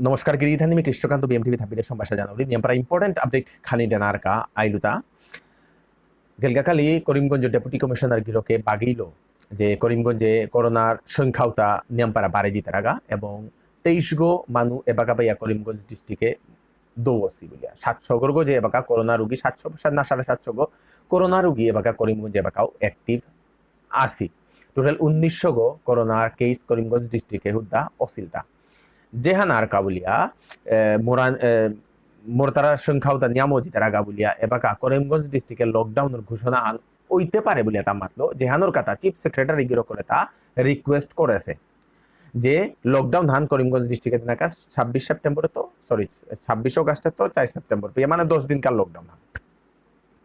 নমস্কার ಗಿರಿಧಾನಿ Krishnakanth ಬಿಎಂಟಿವಿ ಥಾಪಿಲೆ ಸಂಭಾಷಣ জানাবলি নিয়মপারা important update খানি দেনারকা আইলুতা গেলগাকালি Karimganj deputy commissioner গিরকে বাগিলো যে করিমগঞ্জে করোনার সংখ্যাওতা নিয়মপারা বাড়ে দিতে রাগা এবং 23 গো মানু এবাকাবাইয়া করিমগঞ্জ ডিস্ট্রিক্টে দৌসি বলিয়া 700 গো যে এবাকা করোনা রোগী 700 না 750 গো করোনা রোগী এবাকা করিমগঞ্জ এবাকাও অ্যাক্টিভ আসি টোটাল 1900 গো করোনার কেস করিমগঞ্জ ডিস্ট্রিক্টে হুদ্দা অসিলতা যেহানার কাবুলিয়া মোরান মোরতারা সংখ্যাওতা নিয়ামজি তারা গাবুলিয়া এবাকা করিমগঞ্জ ডিস্ট্রিক্টের লকডাউনের ঘোষণা আন ওইতে পারে বলিয়া তা মাতলো যেহানোর কথা চিফ সেক্রেটারি গিরো করে তা রিকোয়েস্ট করেছে যে লকডাউন হান করিমগঞ্জ ডিস্ট্রিক্টের নাকা 26 সেপ্টেম্বর তো সরি 26 অগাস্টে তো 4 সেপ্টেম্বর মানে 10 দিনকার লকডাউন হান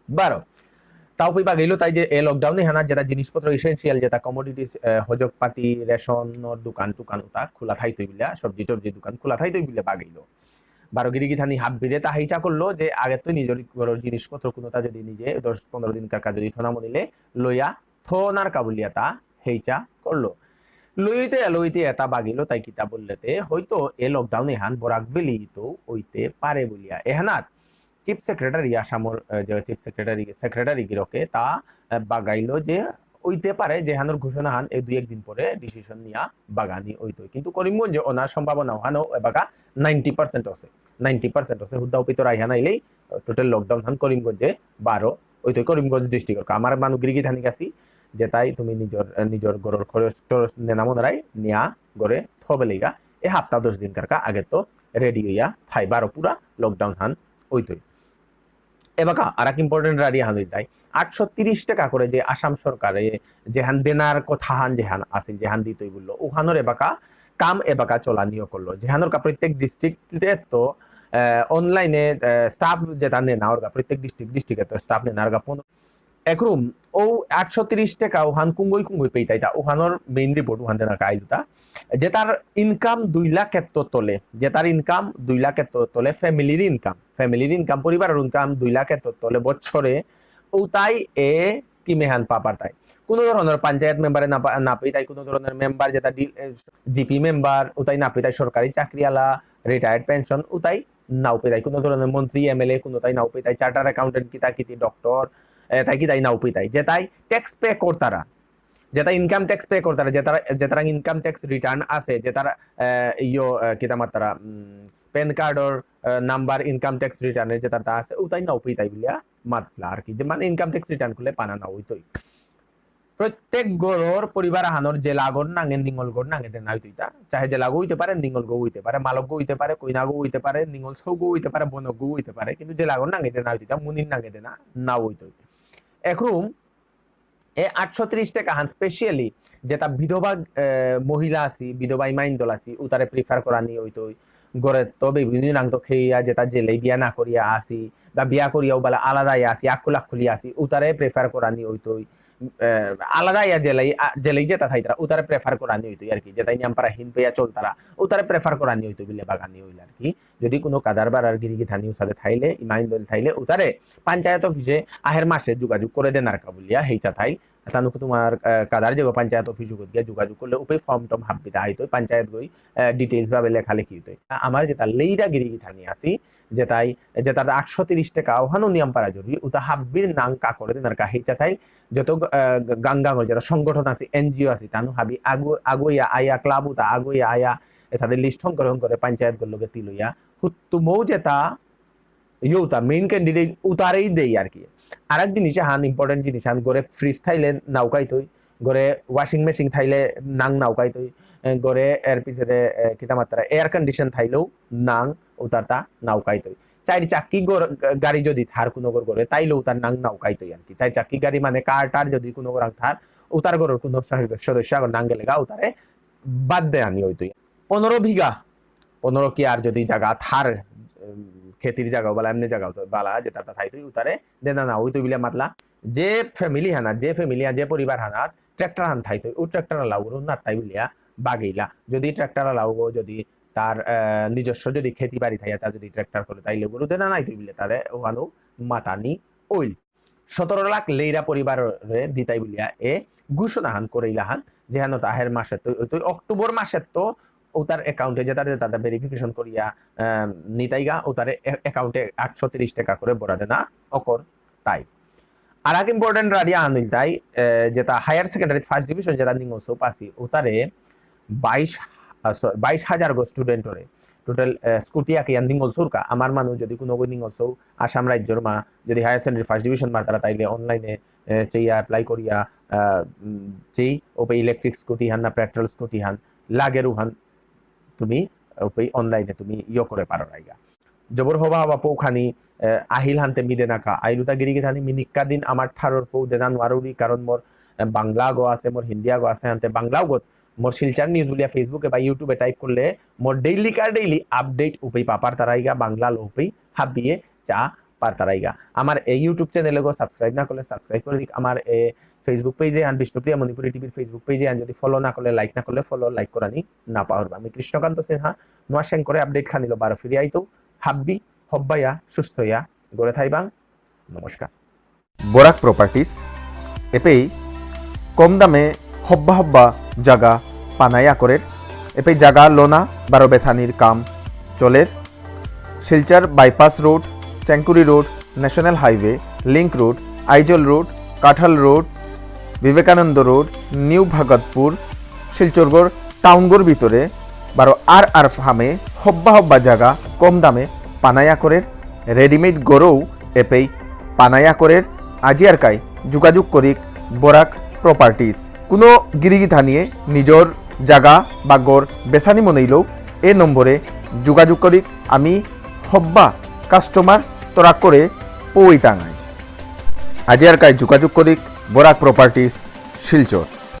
12 তাও পাইবা গেল তাই যে এই লকডাউনে হানা যেটা জিনিসপত্র ইসেনশিয়াল যেটা কমোডিটিস হজকপাতি রেশনের দোকান টুকান ওটা খোলা থাইতই বিলা সবজি টবজি দোকান খোলা থাইতই বিলে বাগাইল বারোগিরি থানি হাত বিরে তা হেইচা করলো যে আগে তো নিজের জিনিসপত্র কোনোটা যদি নিজে 10-15 দিন কাকা যদি থনা মনিলে লইয়া থনার কাবুলিয়া তা হেইচা করলো লইতে এটা বাগিল তাই কিতা বললেতে হয়তো এ লকডাউনে হান বরাক ভ্যালি তো ওইতে পারে বলিয়া এহানাত চিফ সেক্রেটারি আসামর যে চিফ সেক্রেটারি গিরকে তা বাগাইলো যে ওইতে পারে যে হানোর ঘোষণা হান এই 2-1 দিন পরে ডিসিশন নিয়া বাগানি ওইতো কিন্তু করিমগঞ্জে ওনার সম্ভাবনা হানো এবাকা 90% আছে 90% আছে হুদ্দা উপিত রাইহা নাইলেই টোটাল লকডাউন হান করিমগঞ্জে 12 ওইতো করিমগঞ্জ ডিস্ট্রিক্ট আমার মানু গিরিগি থানি গাছি যে তাই তুমি নিজের গরর খরচ নেনামনারাই নিয়া গড়ে থবেলেগা এ হাপ্তাহ 10 দিন কারকা আগে তো রেডি হইয়া থাই 12 পুরা লকডাউন হান ওইতোই এবাকা আর এক ইম্পর্টেন্ট রাডি হান যায় 830 টাকা করে যে আসাম সরকারে যেহান দেনার কথা হান যেহান আছে যেহান দিতই বললো ওখানোর এবাকা কাম এবাকা চলা নিয়ে করলো যেহানোর প্রত্যেক ডিস্ট্রিক্টে তো অনলাইনে স্টাফ যেটা নেনা ওর প্রত্যেক ডিস্ট্রিক্টে তো স্টাফ নেনা ওর 15 একরুম ও 830 টাকা ওহান কুঙ্গই পেইতাই তা ওহানোর মেইন রিপোর্ট ওহান দেনা কাইলুতা যে তার ইনকাম 2 লাখ এত তোলে যে তার ইনকাম 2 লাখ এত তোলে ফ্যামিলির ইনকাম পরিবারের ইনকাম 2 লাখ এত তোলে বছরে ও তাই এ স্কিমে হান পাপার তাই কোন ধরনের পঞ্চায়েত মেম্বারে না পেই তাই কোন ধরনের মেম্বার যেটা জিপি মেম্বার ও তাই না পেই তাই সরকারি চাকরিওয়ালা রিটায়ার্ড পেনশন ও তাই নাও পেই তাই কোন ধরনের মন্ত্রী এমএলএ কোন তাই নাও পেই তাই চার্টার অ্যাকাউন্টেন্ট কিতা ডক্টর তাই কি তাই নাও পেই তাই যে তাই ট্যাক্স পে করতারা যেটা ইনকাম ট্যাক্স পে করতারা যে তারা ইনকাম ট্যাক্স রিটার্ন আছে যে তারা ইয়ো কিতা মাত্রা প্যান কার্ডর নাম্বার ইনকাম ট্যাক্স রিটার্নের যে তার আছে ওটাই নাও পেই তাই বলিয়া মাতলা আর কি যে মানে ইনকাম ট্যাক্স রিটার্ন করলে পানা না হইতই প্রত্যেক গড়র পরিবার হানোর যে লাগর নাঙে নিঙ্গল গড় নাঙে দেন হইতা চাহে যে লাগো হইতে পারে নিঙ্গল গো হইতে পারে মালক গো হইতে পারে কইনা গো হইতে পারে নিঙ্গল সৌ গো হইতে পারে বনক গো হইতে পারে কিন্তু যে লাগর নাঙে দেন হইতা মুনির নাঙে দেনা না হইতই একরুম এ 830 টাকা হান স্পেশালি যেটা বিধবা মহিলা আছি বিধবা ইমাইন দল আছি উতারে প্রিফার করা নি হইতই গড়ে তো বিভিন্ন রাং তো খেইয়া যেটা জেলে বিয়া না করিয়া আসি বা বিয়া করিয়াও বলে আলাদাই আসি আকুলাক খুলি আসি উতারে প্রেফার করা নি হইতই আলাদাই জেলাই যেটা থাইতারা উতারে প্রেফার করা নি হইতই আর কি যেটা নিয়ামপারা হিন পেয়া চলতারা উতারে প্রেফার করা নি হইতই বিলে বাগানি হইল আর কি যদি কোনো কাদারবার আর গিরিগি থানি উসাদে থাইলে ইমাইন দল থাইলে উতারে পঞ্চায়েত অফিসে আহের মাসে যোগাযোগ করে দেন আর কাবুলিয়া হেইচা থাইল তানুক তোমার কাদার যে পঞ্চায়েত অফিস গিয়া যোগাযোগ করলে উপরে ফর্ম টম হাবিতে আইতো পঞ্চায়েত গই ডিটেইলস ভাবে লেখালেখি হইতো আমার যেটা লেইরা গিরিগি থানি আসি যেটাই যেটা 830 টাকা ওহানো নিয়ম পারা জরুরি উতা হাব্বির নাং কা করে দেন আর কা হেইচা থাইল যত গাঙ্গাঙ্গল যেটা সংগঠন আছে এনজিও আছে তানু হাবি আগুইয়া আয়া ক্লাব উতা আগুইয়া আয়া এসাদের লিস্ট করে পঞ্চায়েত গুলোকে তিলইয়া হুত্তুমৌ যেটা ইউতা মেইন ক্যান্ডিডেট উতারেই দেই আর কি আরেক জিনিস হান ইম্পর্টেন্ট জিনিস হান গড়ে ফ্রিজ থাইলে নাউকাই তৈ গড়ে ওয়াশিং মেশিন থাইলে নাং নাউকাই তৈ গড়ে এর পিছনে কিতা মাত্রা এয়ার কন্ডিশন থাইলেও নাং উতারটা নাউকাই তৈ 4 চাক্কি গাড়ি যদি থার কোনো গড়ে তাইলেও তার নাং নাউকাই তৈ আর কি 4 চাক্কি গাড়ি মানে কার টার যদি কোনো রাং থার উতার গড়ের কোনো সদস্য নাং গেলে গা উতারে বাদ দে আনি হইতই 15 বিঘা 15 কি আর যদি জায়গা থার খেতির জায়গাও বলা এমনি জায়গাও তো বালা যে তার থাই তুই উতারে দেনা না ওই তো বিলে মাতলা যে ফ্যামিলি হানা যে পরিবার হানা ট্রাক্টর হান থাই তুই ও ট্রাক্টর লাউ না তাই বলিয়া বাগিলা যদি ট্রাক্টর লাউ যদি তার নিজস্ব যদি খেতি বাড়ি থাইয়া তা যদি ট্রাক্টর করে তাইলে গরু দেনা নাই তুই বিলে তারে ওহানো মাটানি ওইল 17 লাখ লেইরা পরিবারে দিতাই বলিয়া এ ঘোষণা হান করেইলা হান যেহানো তাহের মাসে তো অক্টোবর মাসে তো ওতার অ্যাকাউন্টে যে তাদের ভেরিফিকেশন করিয়া নিতাইগা ওতার অ্যাকাউন্টে 830 টাকা করে বরা দেনা অকর তাই আর এক ইম্পর্টেন্ট রাডিয়া আনিল তাই যেটা হায়ার সেকেন্ডারি ফার্স্ট ডিভিশন যেটা নিংসো পাসি ওতারে 22,000 গো স্টুডেন্টরে টোটাল স্কুটি আকি আন্দিং অলসোরকা আমার মানুষ যদি কোনো গো নিংসো আসাম রাজ্যর মা যদি হায়ার সেকেন্ডারি ফার্স্ট ডিভিশন মা তারা তাইলে অনলাইনে চেইয়া অ্যাপ্লাই করিয়া চেই ওপে ইলেকট্রিক স্কুটি হান না পেট্রোল স্কুটি হান লাগেরু হান তুমি ওপে অনলাইনে তুমি করে পারো রাইগা জবর হবা হবা পৌখানি আহিল হানতে মিদে নাকা আইলুতা গিরি গিথানি মিনিক্কা দিন আমার ঠারর পৌ দেনান ওয়ারুরি কারণ মোর বাংলা গো আছে মোর হিন্দিয়া গো আছে হানতে বাংলাও গো মোর শিলচার নিউজ বলিয়া ফেসবুকে বা ইউটিউবে টাইপ করলে মোর ডেইলি আপডেট উপেই পাপার তারাইগা বাংলা লোপেই হাবিয়ে চা পার তারাইগা আমার এই ইউটিউব চ্যানেলে গো সাবস্ক্রাইব না করলে সাবস্ক্রাইব করে দিক আমার ফেসবুক পেজে আন বিষ্ণুপ্রিয়া মণিপুরি টিভির ফেসবুক পেজে আন যদি ফলো না করলে লাইক না করলে ফলো লাইক করানি না পাহরবা আমি কৃষ্ণকান্ত সিনহা নোয়া শেং করে আপডেট খানিল বারো ফিরে আইতো হাব্বি হব্বাইয়া সুস্থ হইয়া গড়ে থাইবাং নমস্কার বরাক প্রপার্টিস এপেই কম দামে হব্বা জাগা পানাইয়া করে এপেই জাগা লোনা বারো বেসানির কাম চলের Silchar bypass road Chenkuri road national highway link road Aizawl road Kathal road Vivekananda road new Bhagatpur শিলচরগড় টাউনগড় ভিতরে বারো আর ফার্মে হব্বা জাগা কম দামে পানাইয়া করে রেডিমেড গড়ও এপেই পানাইয়া করে আজিয়ারকাই যোগাযোগ করিক বরাক প্রপার্টিস কোনো গিরিগিথা নিয়ে নিজর জাগা বা গড় বেসানি মনেইলেও এ নম্বরে যোগাযোগ করিক আমি হব্বা কাস্টমার তোরা করে পৌঁইতাঙাই আজিয়ারকাই যোগাযোগ করিক বরাক প্রপার্টিস শিলচর।